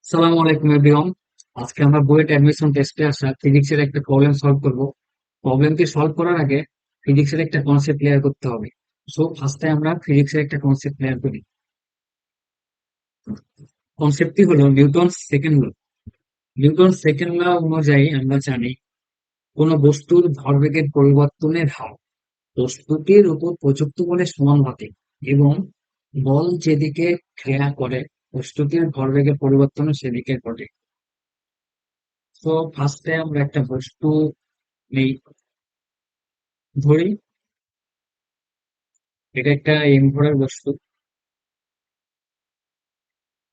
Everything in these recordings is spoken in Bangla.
সালামু আলাইকুম এভরিওয়ান। আজকে আমরা বুয়েট অ্যাডমিশন টেস্টে আসা ফিজিক্সের একটা প্রবলেম সলভ করব। প্রবলেমটি সলভ করার আগে ফিজিক্সের একটা কনসেপ্ট ক্লিয়ার করতে হবে। সো ফার্স্টে আমরা ফিজিক্সের একটা কনসেপ্ট ক্লিয়ার করি। কনসেপ্টটি হলো Newton second law. Newton second law অনুযায়ী আমরা জানি কোন বস্তুর ভরবেগের পরিবর্তনের হার বস্তুটির উপর প্রযুক্ত বলের সমানুপাতিক এবং বল যেদিকে ক্রিয়া করে বস্তুটির ভরবেগের পরিবর্তন সেদিকে ঘটে। তো ফার্স্টে আমরা একটা বস্তু নেই, ধরি এটা একটা এম ভরের বস্তু।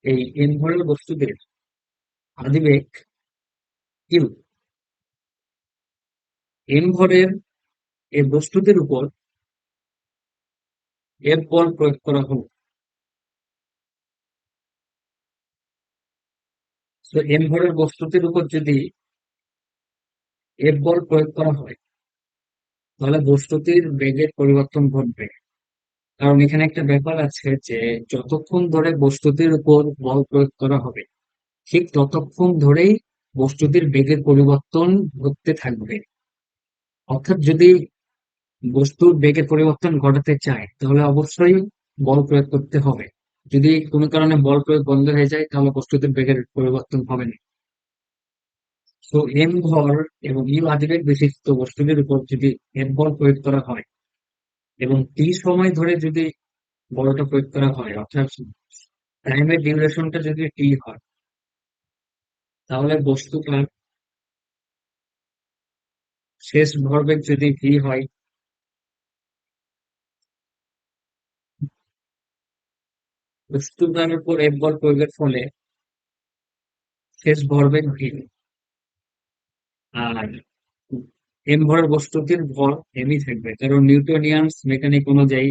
এই এম ভরের বস্তুদের আদিবেগ কিউ। এম ভরের এই বস্তুদের উপর এফ বল প্রয়োগ করা হলো। তো এম ভরের বস্তুদের উপর যদি এফ বল প্রয়োগ করা হয় তাহলে বস্তুটির বেগের পরিবর্তন ঘটবে। কারণ এখানে একটা ব্যাপার আছে যে যতক্ষণ ধরে বস্তুটির উপর বল প্রয়োগ করা হবে ঠিক ততক্ষণ ধরেই বস্তুটির বেগের পরিবর্তন ঘটতে থাকবে। অর্থাৎ যদি বস্তুর বেগের পরিবর্তন ঘটাতে চায় তাহলে অবশ্যই বল প্রয়োগ করতে হবে। যদি কোনো কারণে বল প্রয়োগ বন্ধ হয়ে যায় তাহলে বস্তুটির বেগের পরিবর্তন হবে না। তো এম ভর এবং ইউ আদিবেগ বিশিষ্ট বস্তুটির উপর যদি এম বল প্রয়োগ করা হয় এবং টি সময় ধরে যদি বলটা প্রয়োগ করা হয়, অর্থাৎ টাইমের ডিউরেশনটা যদি টি হয়, তাহলে বস্তুটার শেষ ভরবেগ যদি ভি হয়, বস্তুটার উপর এম বল প্রয়োগের ফলে শেষ ভরবেগ ভি। আর এম ভরের বস্তুটির ভর এমই থাকবে, কারণ নিউটনিয়ান্স মেকানিক অনুযায়ী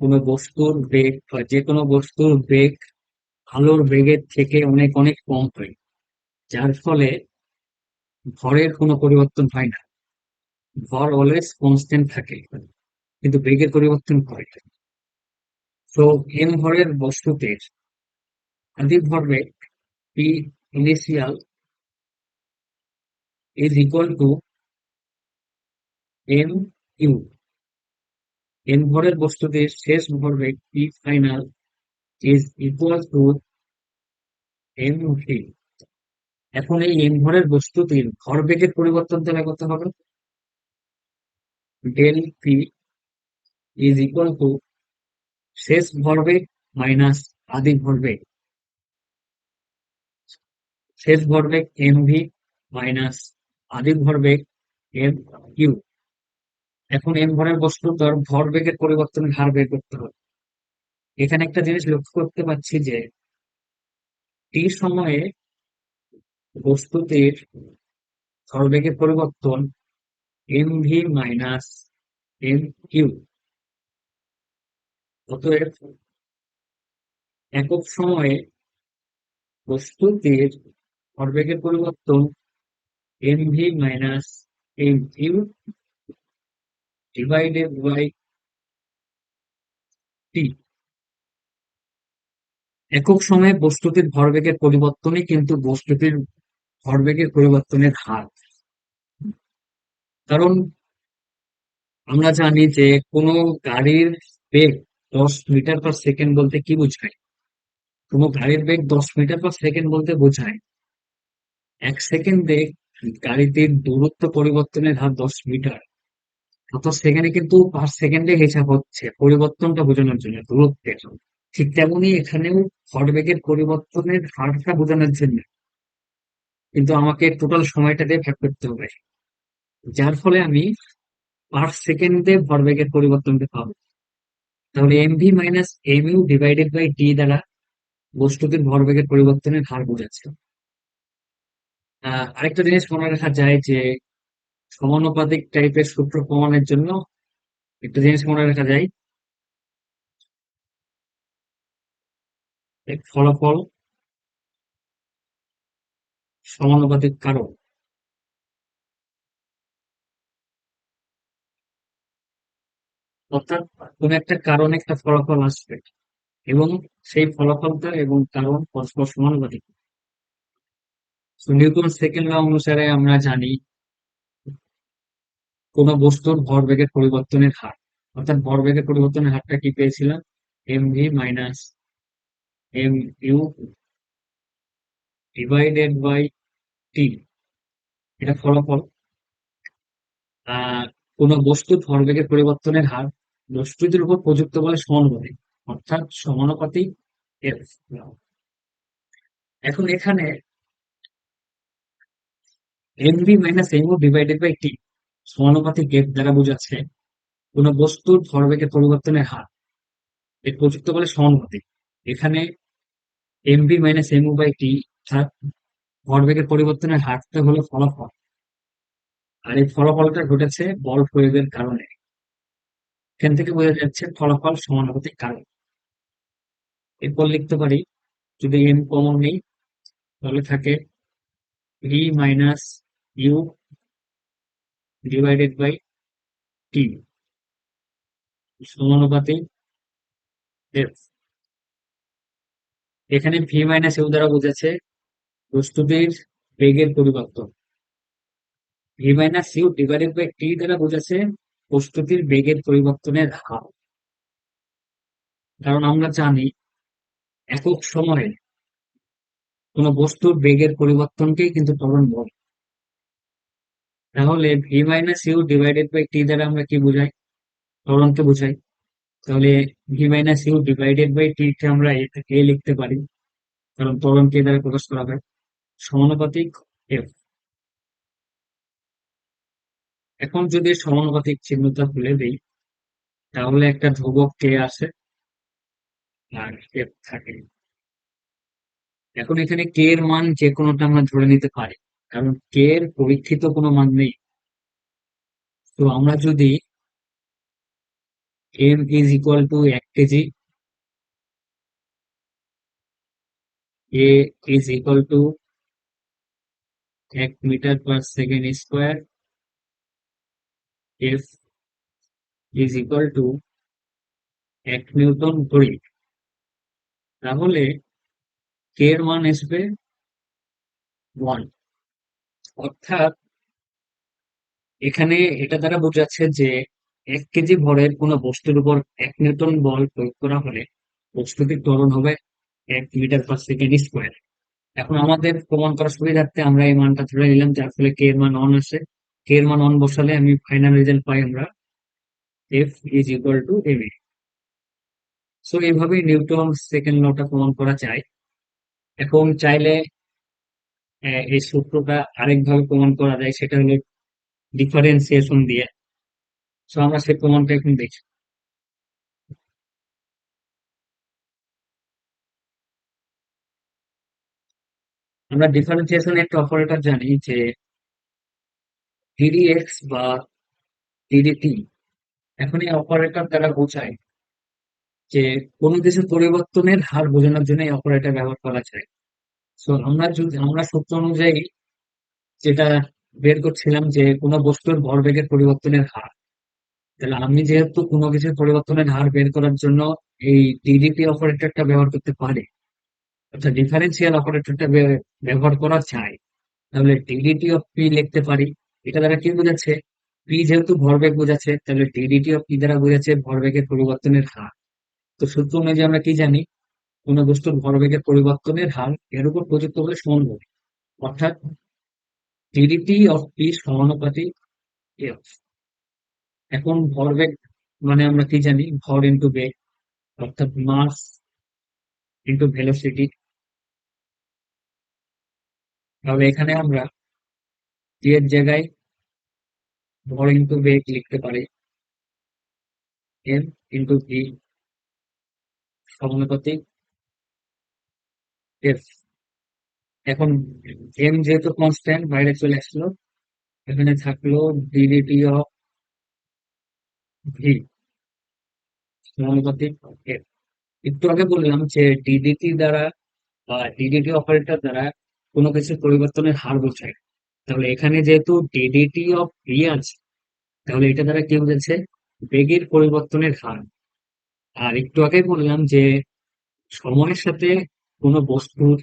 কোনো বস্তুর বেগ বা যে কোনো বস্তুর বেগ আলোর বেগের থেকে অনেক অনেক কম হয়, যার ফলে ভরের কোনো পরিবর্তন হয় না। ভর অলওয়েজ কনস্ট্যান্ট থাকে, কিন্তু বেগের পরিবর্তন হয়। তো এম ভরের বস্তুটির আদি ভরবেগ p initial is equal to m u. M ভরের বস্তুটির শেষ ভরবেগ p final is equal to m v. এখন এই এম ভরের বস্তুটির ভরবেগের পরিবর্তন তাহলে কত হবে? Del p is equal to শেষ ভরবেগ মাইনাস আদি ভরবেগ। শেষ ভরবেগ এম ভি মাইনাস আদি ভরবেগ এম কিউ। এখন এম ভরের বস্তু তার ভরবেগের পরিবর্তনের হার বের করতে হবে। এখানে একটা জিনিস লক্ষ্য করতে পারছি যে টি সময়ে বস্তুটির ভরবেগের পরিবর্তন M V minus M Q. অতএব একক সময়ে বস্তুটির ভরবেগের পরিবর্তন M V minus M Q divided by T. একক সময়ে বস্তুটির ভরবেগের পরিবর্তনই কিন্তু বস্তুটির ভরবেগের পরিবর্তনের হার। কারণ আমরা জানি যে কোনো গাড়ির বেগ 10 মিটার পার সেকেন্ড বলতে কি বোঝায়? কোনো গাড়ির বেগ 10 মিটার পার সেকেন্ড বলতে বোঝায় 1 সেকেন্ডে গাড়িটির দূরত্ব পরিবর্তনের হার 10 মিটার। অত সেখানে কিন্তু পার সেকেন্ডে হিসাব হচ্ছে পরিবর্তনটা বোঝানোর জন্য দূরত্বের। ঠিক তেমনি এখানেও ভরবেগের পরিবর্তনের হারটা বোঝানোর জন্য কিন্তু আমাকে টোটাল সময়টা দিয়ে ভাগ করতে হবে, যার ফলে আমি পার সেকেন্ডে ভরবেগের পরিবর্তনটা পাবো। তাহলে M V minus M U divided by T দ্বারা বস্তুটির ভরবেগের পরিবর্তনের হার বোঝাচ্ছে। আরেকটা জিনিস মনে রাখা যায় যে সমানুপাতিক টাইপের সূত্র প্রমাণের জন্য একটা জিনিস মনে রাখা যায়, এক ফলাফল সমানুপাতিক কারণ। অর্থাৎ কোন একটা কারণে একটা ফলাফল আসবে এবং সেই ফলাফলটা এবং কারণ পরস্পর সমানুপাতিক। তো নিউটন সেকেন্ড ল অনুসারে আমরা জানি কোন বস্তুর ভরবেগের পরিবর্তনের হার, অর্থাৎ ভরবেগের পরিবর্তনের হারটা কি পেয়েছিলাম, M V minus M U divided by T. এটা ফলাফল। আহ কোন বস্তুর ভরবেগের পরিবর্তনের হার বস্তুটির উপর প্রযুক্ত বলে সমানুপাতিক, অর্থাৎ সমানুপাতিক এফ। এখন এখানে M V minus M U divided by T সমানুপাতিক এফ দ্বারা বোঝাচ্ছে কোন বস্তুর ভরবেগের পরিবর্তনের হার এর প্রযুক্ত বলে সমানুপাতিক। এখানে M V minus M U by T অর্থাৎ ভরবেগের পরিবর্তনের হারটা হলো ফলাফল, আর এই ফলাফলটা ঘটেছে বল প্রয়োগের কারণে। এখান থেকে বোঝা যাচ্ছে ফলাফল সমানুপাতিক কারণ। এরপর লিখতে পারি, যদি এম কমন নেই তাহলে থাকে V minus U divided by T সমানুপাতিক এফ। এখানে ভি মাইনাস ইউ দ্বারা বোঝাচ্ছে বস্তুটির বেগের পরিবর্তন, V minus U divided by T দ্বারা বোঝাচ্ছে বস্তুটির বেগের পরিবর্তনের হার। কারণ আমরা জানি একক সময়ে কোন বস্তুর বেগের পরিবর্তনকেই কিন্তু ত্বরণ বলে। তাহলে V minus U divided by T দ্বারা আমরা কি বোঝাই, ত্বরণকে বোঝাই। তাহলে V minus U divided by T কে আমরা এ লিখতে পারি, কারণ ত্বরণকে এ দ্বারা প্রকাশ করা হয় সমানুপাতিক এফ। এখন যদি সমানুপাতিক চিহ্নটা তুলে দিই তাহলে একটা ধ্রুবক কে আসে আর এফ থাকে। এখন এখানে কে এর মান যে কোনোটা আমরা ধরে নিতে পারি, কারণ কে এর পরীক্ষিত কোনো মান নেই। তো আমরা যদি m is equal to 1 kg, a is equal to 1 metre per second square, f is equal to 1 newton ধরি, তাহলে কে এর মান আসবে 1। অর্থাৎ এখানে এটা দ্বারা বোঝাচ্ছে যে 1 কেজি ভরের কোনো বস্তুর উপর 1 নিউটন বল প্রয়োগ করা হলে বস্তুটির ত্বরণ হবে 1 মিটার পার সেকেন্ড স্কোয়ার। এখন আমাদের প্রমাণ করার সুবিধার্থে আমরা এই মানটা ধরে নিলাম, যার ফলে কে এর মান 1 আসে। কে এর মান 1 বসালে আমি ফাইনাল রেজাল্ট পাই আমরা f is equal to m. So এইভাবেই নিউটন সেকেন্ড লটা প্রমাণ করা যায়। এখন চাইলে এই সূত্রটা আরেকভাবে প্রমাণ করা যায়, সেটা হলো ডিফারেন্সিয়েশন দিয়ে। সো আমরা সেই প্রমাণটা এখন দেখি। আমরা ডিফারেন্সিয়েশন একটা অপারেটর জানি যে ডিডিএক্স বা ডিডিটি। এখন এই অপারেটর দ্বারা বোঝায় যে কোনো কিছুর পরিবর্তনের হার বোঝানোর জন্য এই অপারেটর ব্যবহার করা যায়। সো আমরা সূত্র অনুযায়ী যেটা বের করছিলাম যে কোনো বস্তুর ভরবেগের পরিবর্তনের হার, তাহলে আমি যেহেতু কোনো কিছুর পরিবর্তনের হার বের করার জন্য এই ডিডিটি অপারেটরটা ব্যবহার করতে পারি, অর্থাৎ ডিফারেন্সিয়াল অপারেটরটা ব্যবহার করা যায়, তাহলে ডিডিটি অফ পি লিখতে পারি। এটা দ্বারা কি বোঝাচ্ছে, পি যেহেতু ভরবেগ বোঝাচ্ছে, তাহলে ডিডিটি অফ পি দ্বারা বোঝাচ্ছে ভরবেগের পরিবর্তনের হার। তো সূত্র অনুযায়ী আমরা কি জানি, কোন বস্তুর ভরবেগের পরিবর্তনের হার এর উপর প্রযুক্ত হলে সমানুপাতিক, অর্থাৎ ডিডিটি অফ পি সমানুপাতিক এফ। এখন ভরবেগ মানে আমরা কি জানি, ভর ইন্টু বেগ, অর্থাৎ মাস ইন্টু ভেলোসিটি। তাহলে এখানে আমরা টি এর জায়গায় ভর ইন্টু বেগ লিখতে পারি এম ইন্টু ভি সমানুপাতিক এফ। এখন এম যেহেতু কনস্ট্যান্ট বাইরে চলে আসলো, এখানে থাকলো ডিডিটি অফ ভি সমানুপাতিক এফ। একটু আগে বললাম যে ডিডিটি দ্বারা বা ডিডিটি অপারেটর দ্বারা কোনো কিছু পরিবর্তনের হার বোঝায়। তাহলে এখানে যেহেতু ডিডিটি অফ ভি আছে, তাহলে এটা দ্বারা কি বোঝাচ্ছে, বেগের পরিবর্তনের হার। আর একটু আগে বললাম যে সময়ের সাথে কোনো বস্তুর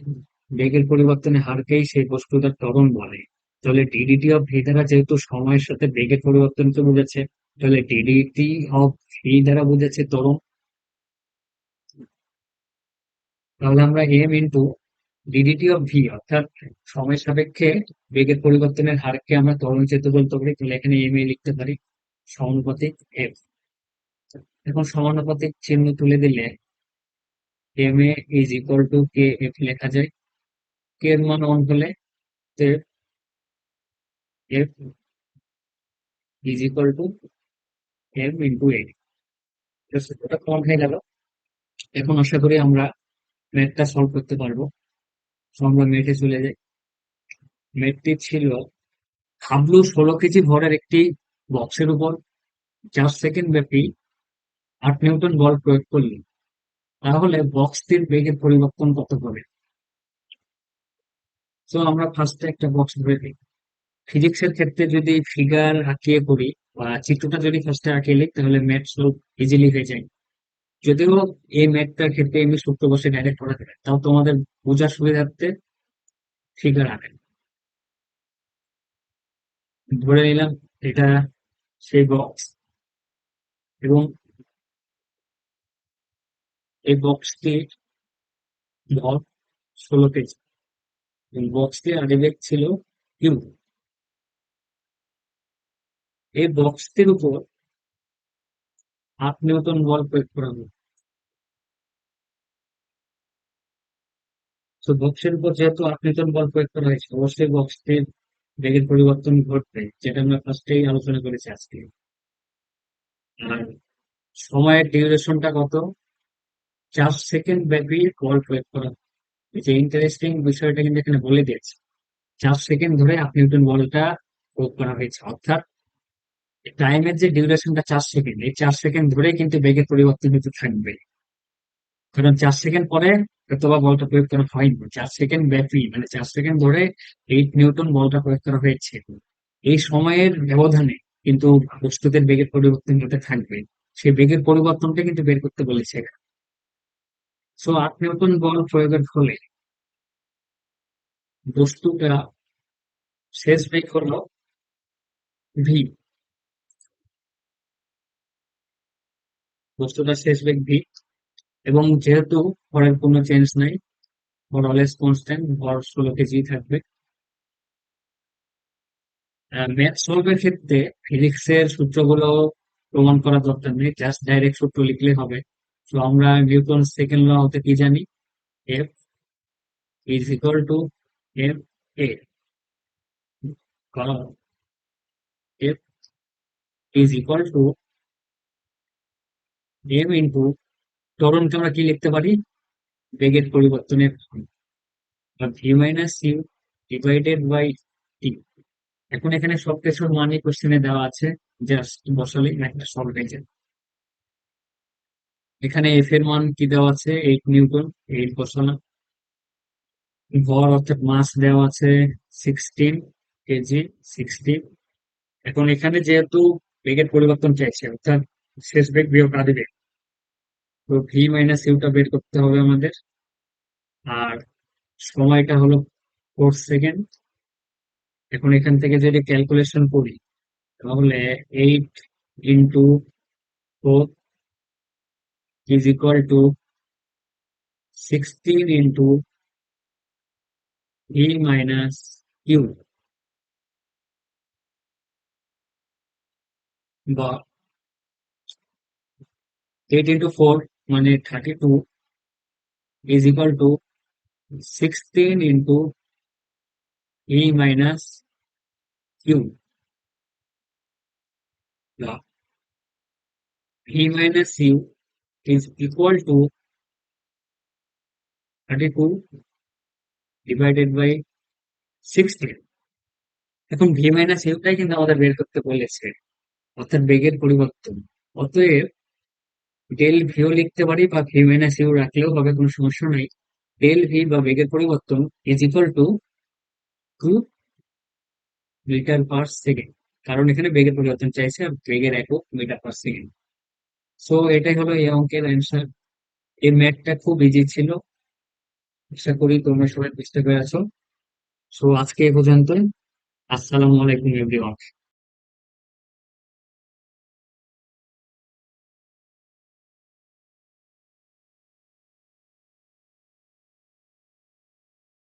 বেগের পরিবর্তনের হারকেই সেই বস্তুটার ত্বরণ বলে। তাহলে ডিডিটি অফ ভি দ্বারা যেহেতু সময়ের সাথে বেগের পরিবর্তনকে বোঝাচ্ছে, তাহলে ডিডিটি অফ ভি দ্বারা বোঝাচ্ছে ত্বরণ। তাহলে আমরা m into d d t of v অর্থাৎ সময়ের সাপেক্ষে বেগের পরিবর্তনের হারকে আমরা ত্বরণ চেয়ে বলতে পারি। তাহলে এখানে এম এ লিখতে পারি সমানুপাতিক এফ। এখন সমানুপাতিক চিহ্ন তুলে দিলে M A is equal to K F লেখা যায়। কে এর মান অন হলে F is equal to M into A. ওটা কমন হয়ে গেল। এখন আশা করি আমরা ম্যাথটা সলভ করতে পারবো। তো আমরা ম্যাথে চলে যাই। ম্যাথটি ছিল, হাবলু 16 কেজি ভরের একটি বক্সের উপর 4 সেকেন্ড ব্যাপী 8 নিউটন বল প্রয়োগ করলে তাহলে বক্সটির বেগের পরিবর্তন কত হবে? তো আমরা ফার্স্টে একটা বক্স ধরে নিই। ফিজিক্সের ক্ষেত্রে যদি ফিগার আঁকিয়ে করি বা চিত্রটা যদি ফার্স্টে আঁকিয়ে নিই তাহলে ম্যাথ সলভ ইজিলি হয়ে যায়। যদিও এই ম্যাথটার ক্ষেত্রে এমনি সূত্র বসে ডাইরেক্ট করা যায়, তাও তোমাদের বোঝার সুবিধার্থে ফিগার আঁকেন। ধরে নিলাম এটা সেই বক্স, এবং এই বক্সটির ভর 16 কেজি, এবং বক্সটির আদিবেগ ছিল কিউ। এই বক্সটির উপর 8 নিউটন বল প্রয়োগ করা হবে। তো বক্সের উপর যেহেতু 8 নিউটন বল প্রয়োগ করা হয়েছে, অবশ্যই বক্সটির বেগের পরিবর্তন ঘটবে, যেটা আমরা ফার্স্টেই আলোচনা করেছি আজকে। আর সময়ের ডিউরেশনটা কত? 4 সেকেন্ড ব্যাপী বল প্রয়োগ করা হবে। এই যে ইন্টারেস্টিং বিষয়টা কিন্তু এখানে বলে দিয়েছে, 4 সেকেন্ড ধরে 8 নিউটন বলটা প্রয়োগ করা হয়েছে, অর্থাৎ টাইমের যে ডিউরেশনটা 4 সেকেন্ড, এই 4 সেকেন্ড ধরেই কিন্তু বেগের পরিবর্তন হতে থাকবে। কারণ 4 সেকেন্ড পরে হয়তোবা বলটা প্রয়োগ করা হয়নি, 4 সেকেন্ড ব্যাপী মানে 4 সেকেন্ড ধরে 8 নিউটন বলটা প্রয়োগ করা হয়েছে। এই সময়ের ব্যবধানে কিন্তু বস্তুদের বেগের পরিবর্তন হতে থাকবে। সেই বেগের পরিবর্তনটা কিন্তু বের করতে বলেছে। সো 8 নিউটন বল প্রয়োগের ফলে বস্তুটা শেষ বেগ হলো ভি। বস্তুটা শেষ বেগ ভি, এবং যেহেতু ভরের কোনো চেঞ্জ নাই, ভর অলওয়েজ কনস্ট্যান্ট, ভর 16 কেজি থাকবে। ম্যাথ সলভের ক্ষেত্রে ফিজিক্সের সূত্রগুলো প্রমাণ করার দরকার নেই, জাস্ট ডাইরেক্ট সূত্র লিখলে হবে। তো আমরা নিউটন সেকেন্ড ল হতে কি জানি? F is equal to M A, কারণ F is equal to M into ত্বরণকে আমরা কি লিখতে পারি? বেগের পরিবর্তনের V minus U divided by T. এখন এখানে সবকিছুর মানই কোশ্চেনে দেওয়া আছে, জাস্ট বসালেই একটা সলভ হয়ে যায়। এখানে এফ এর মান কি দেওয়া আছে? 8 নিউটন, 8 বসালাম। ভর অর্থাৎ মাস দেওয়া আছে 16 কেজি, 16। এখন এখানে যেহেতু বেগের পরিবর্তন চাইছে, অর্থাৎ শেষ বেগ বিয়োগ আদি বেগ, তো ভি মাইনাস ইউটা বের করতে হবে আমাদের। আর সময়টা হলো 4 সেকেন্ড। এখন এখান থেকে যদি ক্যালকুলেশন করি তাহলে 8 into 4 is equal to 16 into V minus U, বা 8 ইন্টু 4 মানে 32 is equal to 16 into V minus U, বা V minus U is equal to 32 divided by 16। এখন ভি মাইনাস ইউটাই কিন্তু আমাদের বের করতে বলেছে, অর্থাৎ বেগের পরিবর্তন। অতএব ডেল ভিও লিখতে পারি, বা ভি মাইনাস ইউ রাখলেও হবে, কোনো সমস্যা নাই। ডেল ভি বা বেগের পরিবর্তন is equal to 2 metre per second, কারণ এখানে বেগের পরিবর্তন চাইছে আর বেগের একক মিটার পার সেকেন্ড। সো এটাই হলো এই অঙ্কের অ্যান্সার। এই ম্যাথটা খুব ইজি ছিল। আশা করি তোমরা সবাই বুঝতে পেরেছো। সো আজকে এ পর্যন্ত। আসসালামু আলাইকুম এভরিওয়ান।